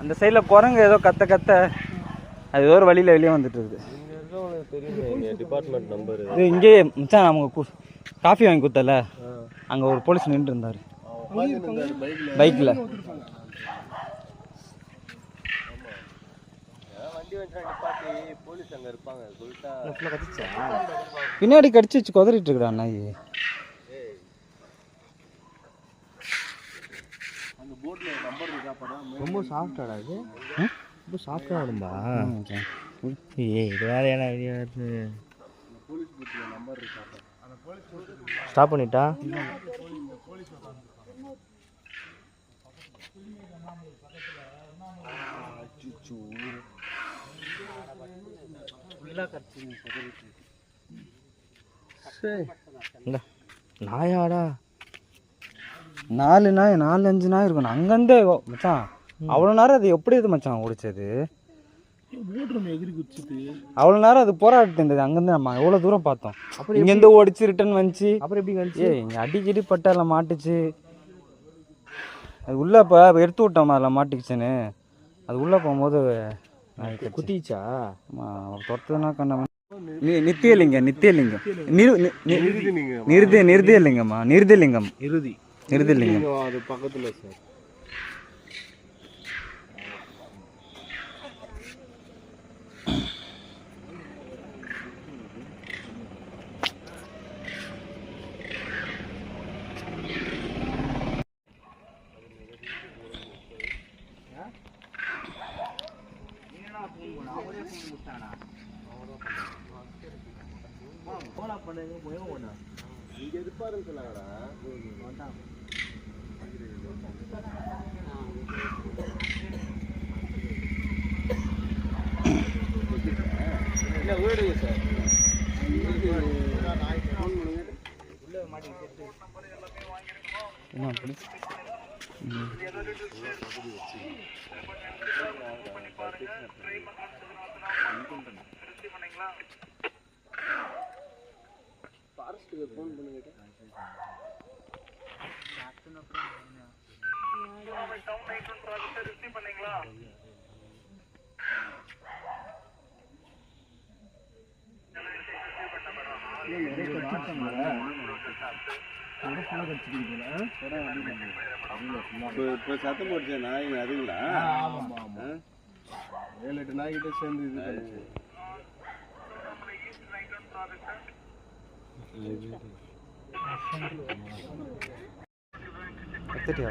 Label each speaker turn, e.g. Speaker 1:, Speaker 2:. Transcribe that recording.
Speaker 1: அந்த சைடில் குரங்கு ஏதோ கத்த கத்த அது ஏதோ ஒரு வழியில் வெளியே வந்துட்டு இருக்குது.
Speaker 2: டிபார்ட்மெண்ட் நம்பர்
Speaker 1: இது இங்கேயே மச்சான் நமக்கு காஃபி வாங்கி கொடுத்தல, அங்கே ஒரு போலீஸ் நின்று இருந்தார் பைக்கில். பின்னாடி கடிச்சு வச்சு குதறிட்டு இருக்கா நாய்.
Speaker 2: ரொம்ப சாஃப்டாடா இது, ரொம்ப சாஃப்டாக வரும்பா. ஏய் இது வேற ஏன்னா ஸ்டாப் பண்ணிட்டா. நாயாடா,
Speaker 1: 4 நாய் 4-5 நாய் இருக்கணும் அங்கேருந்தே மச்சான். அவ்வளோ நேரம் அது எப்படி இது மச்சான் ஓடிச்சது?
Speaker 2: எகிரி குச்சிட்டு
Speaker 1: அவ்வளோ நேரம் அது போராடிட்டு இருந்தது. அங்கேருந்து நம்ம எவ்வளோ தூரம் பார்த்தோம். அப்புறம் இங்கேருந்து ஓடிச்சு ரிட்டர்ன் வந்துச்சு.
Speaker 2: அப்புறம் எப்படி வந்துச்சு?
Speaker 1: இங்கே அடிக்கடி பட்டால மாட்டுச்சு. அது உள்ளே இப்போ எடுத்து விட்டோம் அதில் மாட்டிக்கிச்சுன்னு. அது உள்ளே போகும்போது
Speaker 2: குத்திச்சா?
Speaker 1: தொட்டதுன்னா கண்ண நித்தியலிங்கம் நித்தியலிங்கம் நிருதியலிங்கம்மா நிருதியலிங்கம் நிருதியலிங்கம்
Speaker 2: அது பக்கத்தில் சார். இங்கே இருப்பாருன்னு சொன்னாங்கடா. இல்லை வீடுங்க சார். உள்ள மாட்டிக்கிட்டு
Speaker 1: என்ன அப்படி
Speaker 2: ஃபாரஸ்ட்டுக்கு ஃபோன் பண்ணுங்க. இப்போ சத்தம் போட்டுச்சா நாய் அதுங்களா? 7-8 நாய்கிட்ட சேர்ந்து இது
Speaker 1: கத்துட்டியா?